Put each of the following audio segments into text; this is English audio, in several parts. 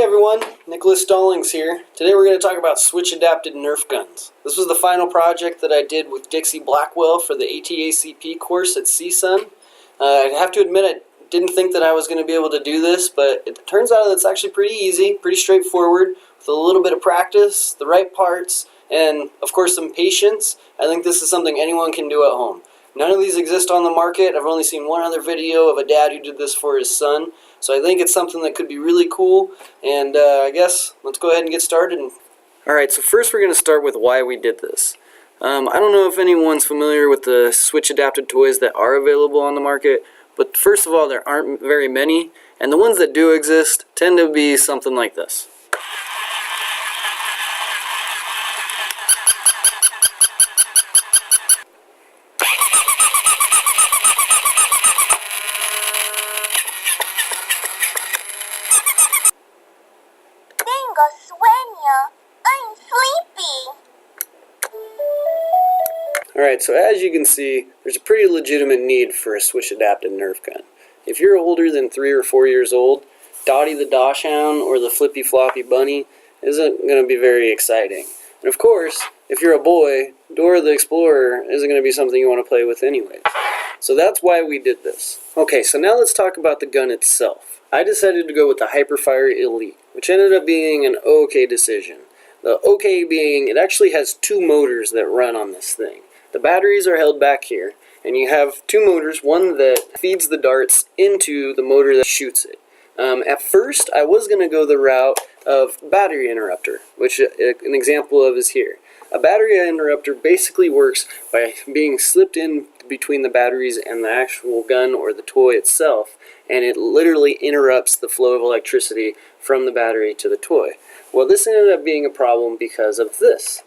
Hey everyone, Nicholas Stallings here. Today we're going to talk about switch adapted Nerf guns. This was the final project that I did with Dixie Blackwell for the IATP course at CSUN. I have to admit I didn't think that I was going to be able to do this, but it turns out it's actually pretty easy, pretty straightforward. With a little bit of practice, the right parts, and of course some patience, I think this is something anyone can do at home. None of these exist on the market. I've only seen one other video of a dad who did this for his son. So I think it's something that could be really cool. And I guess let's go ahead and get started. Alright, so first we're going to start with why we did this. I don't know if anyone's familiar with the switch adapted toys that are available on the market. But first of all, there aren't very many. And the ones that do exist tend to be something like this. Alright, so as you can see, there's a pretty legitimate need for a switch adapted Nerf gun. If you're older than 3 or 4 years old, Dottie the Dachshund or the Flippy Floppy Bunny isn't going to be very exciting. And of course, if you're a boy, Dora the Explorer isn't going to be something you want to play with anyways. So that's why we did this. Okay, so now let's talk about the gun itself. I decided to go with the Hyperfire Elite, which ended up being an okay decision. The okay being, it actually has 2 motors that run on this thing. The batteries are held back here, and you have 2 motors, one that feeds the darts into the motor that shoots it. At first, I was going to go the route of battery interrupter, which an example of is here. A battery interrupter basically works by being slipped in between the batteries and the actual gun or the toy itself, and it literally interrupts the flow of electricity from the battery to the toy. Well, this ended up being a problem because of this.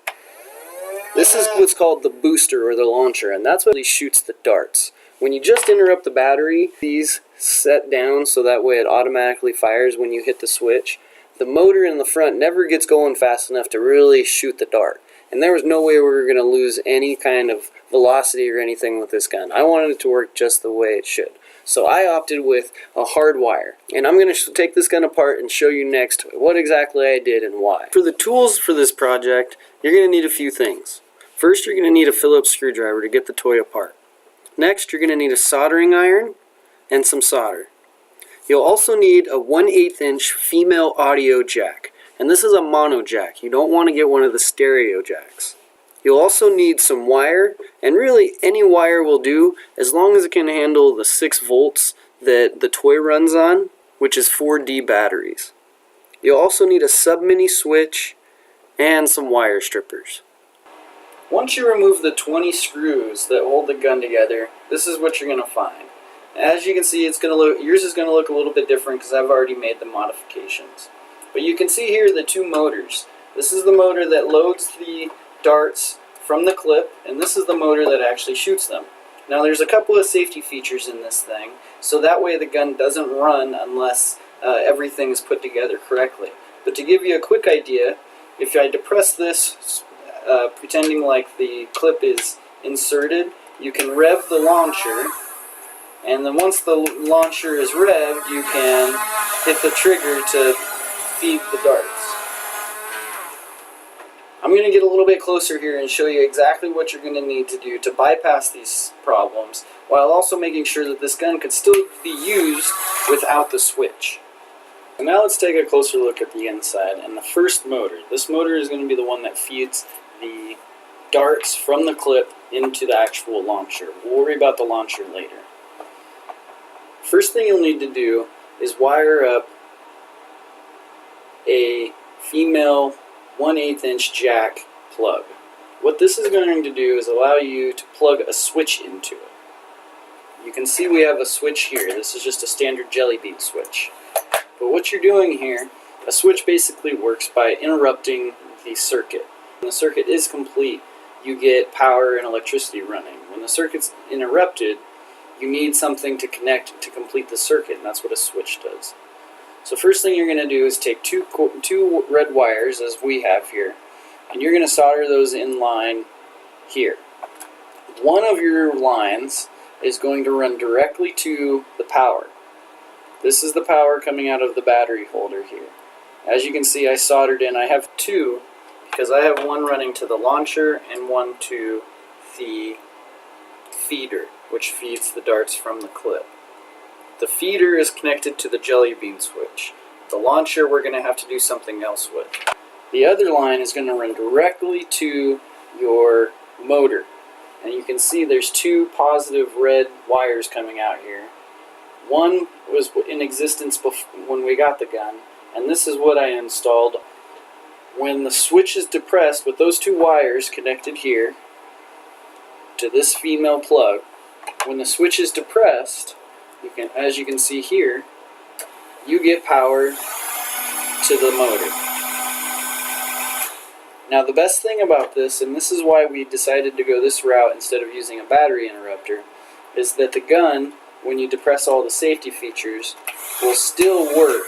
This is what's called the booster or the launcher, and that's what really shoots the darts. When you just interrupt the battery, these set down so that way it automatically fires when you hit the switch. The motor in the front never gets going fast enough to really shoot the dart. And there was no way we were going to lose any kind of velocity or anything with this gun. I wanted it to work just the way it should. So I opted with a hard wire. And I'm going to take this gun apart and show you next what exactly I did and why. For the tools for this project, you're going to need a few things. First, you're going to need a Phillips screwdriver to get the toy apart. Next, you're going to need a soldering iron and some solder. You'll also need a 1/8 inch female audio jack. And this is a mono jack. You don't want to get one of the stereo jacks. You'll also need some wire, and really any wire will do as long as it can handle the 6 volts that the toy runs on, which is 4D batteries. You'll also need a sub-mini switch and some wire strippers. Once you remove the 20 screws that hold the gun together, this is what you're going to find. As you can see, yours is going to look a little bit different because I've already made the modifications. But you can see here the 2 motors. This is the motor that loads the darts from the clip, and this is the motor that actually shoots them. Now there's a couple of safety features in this thing, so that way the gun doesn't run unless everything is put together correctly. But to give you a quick idea, if I depress this, pretending like the clip is inserted, you can rev the launcher, and then once the launcher is revved, you can hit the trigger to feed the darts. I'm going to get a little bit closer here and show you exactly what you're going to need to do to bypass these problems, while also making sure that this gun could still be used without the switch. So now let's take a closer look at the inside and the first motor. This motor is going to be the one that feeds the darts from the clip into the actual launcher. We'll worry about the launcher later. First thing you'll need to do is wire up a female 1/8 inch jack plug. What this is going to do is allow you to plug a switch into it. You can see we have a switch here. This is just a standard jelly bean switch. But what you're doing here, a switch basically works by interrupting the circuit. When the circuit is complete, you get power and electricity running. When the circuit's interrupted, you need something to connect to complete the circuit, and that's what a switch does. So first thing you're going to do is take two red wires, as we have here, and you're going to solder those in line here. One of your lines is going to run directly to the power. This is the power coming out of the battery holder here. As you can see, I soldered in. I have two because I have one running to the launcher and one to the feeder, which feeds the darts from the clip. The feeder is connected to the jelly bean switch. The launcher we're going to have to do something else with. The other line is going to run directly to your motor. And you can see there's two positive red wires coming out here. One was in existence when we got the gun, and this is what I installed. When the switch is depressed with those two wires connected here to this female plug, when the switch is depressed, as you can see here, you get power to the motor. Now the best thing about this, and this is why we decided to go this route instead of using a battery interrupter, is that the gun, when you depress all the safety features, will still work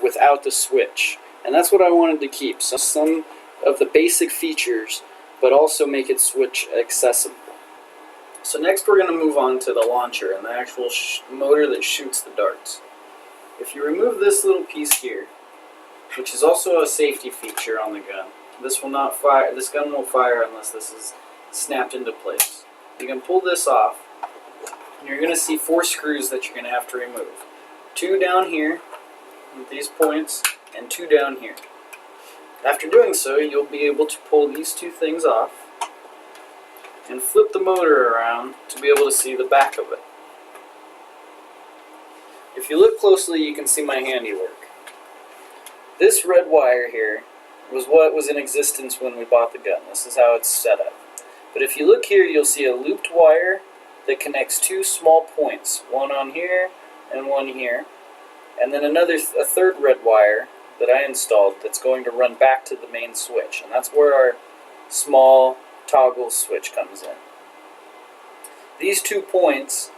without the switch. And that's what I wanted to keep. So some of the basic features, but also make it switch accessible. So next we're going to move on to the launcher and the actual motor that shoots the darts. If you remove this little piece here, which is also a safety feature on the gun, this will not fire. This gun won't fire unless this is snapped into place. You can pull this off, and you're going to see 4 screws that you're going to have to remove. 2 down here with these points, and 2 down here. After doing so, you'll be able to pull these 2 things off and flip the motor around to be able to see the back of it. If you look closely, you can see my handiwork. This red wire here was what was in existence when we bought the gun. This is how it's set up. But if you look here, you'll see a looped wire that connects 2 small points, one on here and one here, and then a third red wire that I installed that's going to run back to the main switch, and that's where our small toggle switch comes in. These 2 points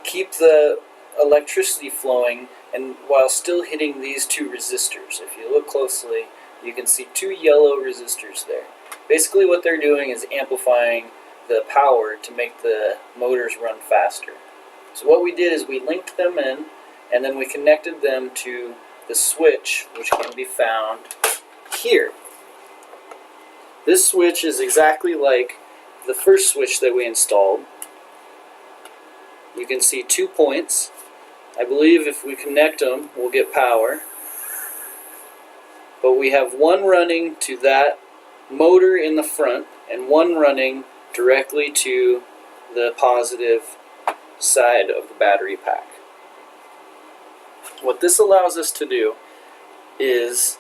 keep the electricity flowing and while still hitting these 2 resistors. If you look closely, you can see 2 yellow resistors there. Basically what they're doing is amplifying the power to make the motors run faster. So what we did is we linked them in, and then we connected them to the switch, which can be found here. This switch is exactly like the first switch that we installed. You can see 2 points. I believe if we connect them, we'll get power. But we have one running to that motor in the front and one running directly to the positive side of the battery pack. What this allows us to do is,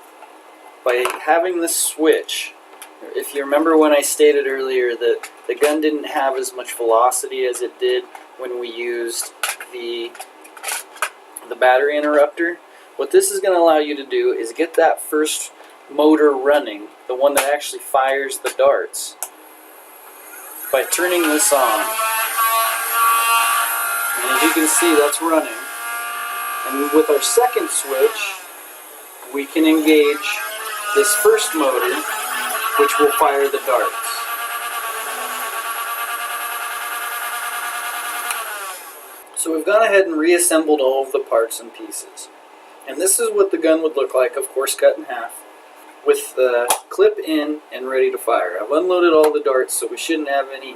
by having this switch, if you remember when I stated earlier that the gun didn't have as much velocity as it did when we used the battery interrupter, what this is going to allow you to do is get that first motor running, the one that actually fires the darts, by turning this on. And as you can see, that's running. And with our second switch, we can engage this first motor, which will fire the darts. So we've gone ahead and reassembled all of the parts and pieces. And this is what the gun would look like, of course cut in half, with the clip in and ready to fire. I've unloaded all the darts, so we shouldn't have any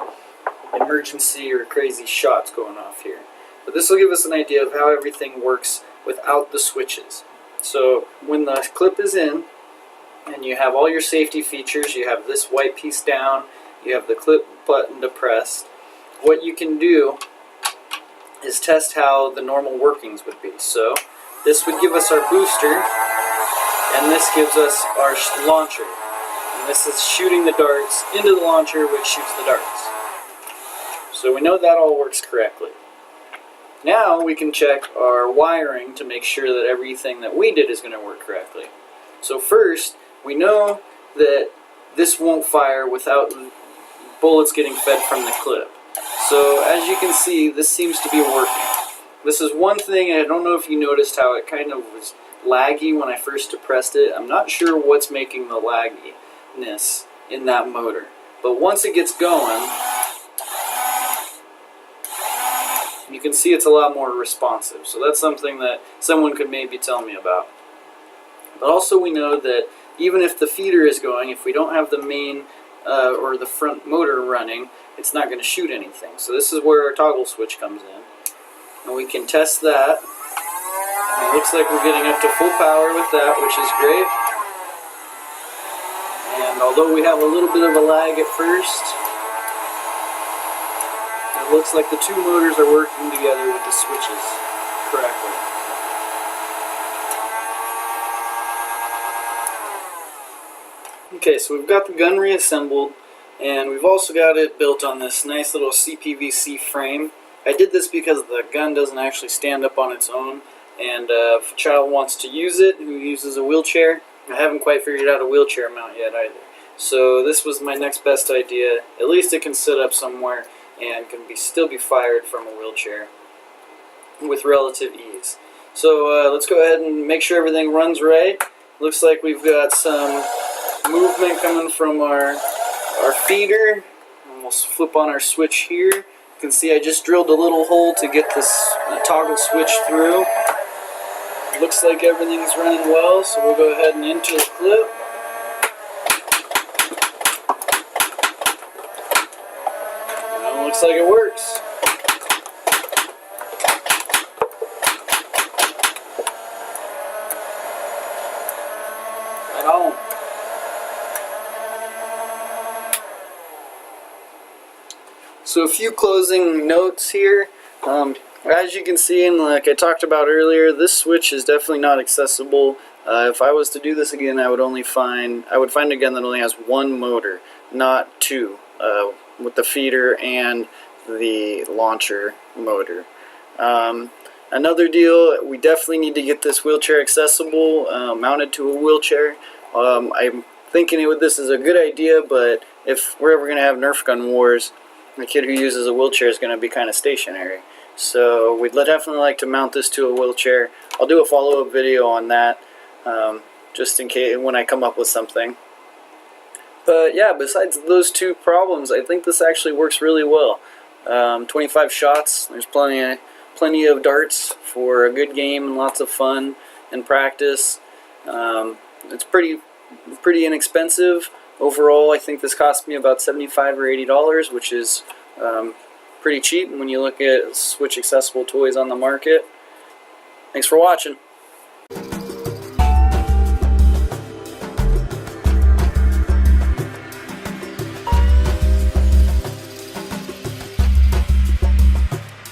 emergency or crazy shots going off here. But this will give us an idea of how everything works without the switches. So when the clip is in, and you have all your safety features, you have this white piece down, you have the clip button depressed, what you can do is test how the normal workings would be. So this would give us our booster, and this gives us our launcher. And this is shooting the darts into the launcher, which shoots the darts. So we know that all works correctly. Now we can check our wiring to make sure that everything that we did is going to work correctly. So first, we know that this won't fire without bullets getting fed from the clip. So as you can see, this seems to be working. This is one thing, I don't know if you noticed how it kind of was laggy when I first depressed it. I'm not sure what's making the lagginess in that motor. But once it gets going, you can see it's a lot more responsive. So that's something that someone could maybe tell me about. But also we know that even if the feeder is going, if we don't have the main or the front motor running, it's not going to shoot anything. So this is where our toggle switch comes in. And we can test that. And it looks like we're getting up to full power with that, which is great. And although we have a little bit of a lag at first, it looks like the two motors are working together with the switches correctly. Okay, so we've got the gun reassembled, and we've also got it built on this nice little CPVC frame. I did this because the gun doesn't actually stand up on its own, and if a child wants to use it who uses a wheelchair, I haven't quite figured out a wheelchair mount yet either. So this was my next best idea. At least it can sit up somewhere and can still be fired from a wheelchair with relative ease. So let's go ahead and make sure everything runs right. Looks like we've got some movement coming from our feeder. And we'll flip on our switch here. You can see I just drilled a little hole to get this toggle switch through. Looks like everything's running well, so we'll go ahead and enter the clip. And it looks like it works. Right on. So a few closing notes here. As you can see, and like I talked about earlier, this switch is definitely not accessible. If I was to do this again, I would find a gun that only has one motor, not two, with the feeder and the launcher motor. Another deal, we definitely need to get this wheelchair accessible, mounted to a wheelchair. I'm thinking this is a good idea, but if we're ever going to have Nerf gun wars, the kid who uses a wheelchair is going to be kind of stationary. So we'd definitely like to mount this to a wheelchair. I'll do a follow-up video on that, just in case when I come up with something. But yeah, besides those two problems, I think this actually works really well. 25 shots. There's plenty of darts for a good game and lots of fun and practice. It's pretty inexpensive. Overall, I think this cost me about $75 or $80, which is pretty cheap when you look at Switch accessible toys on the market. Thanks for watching.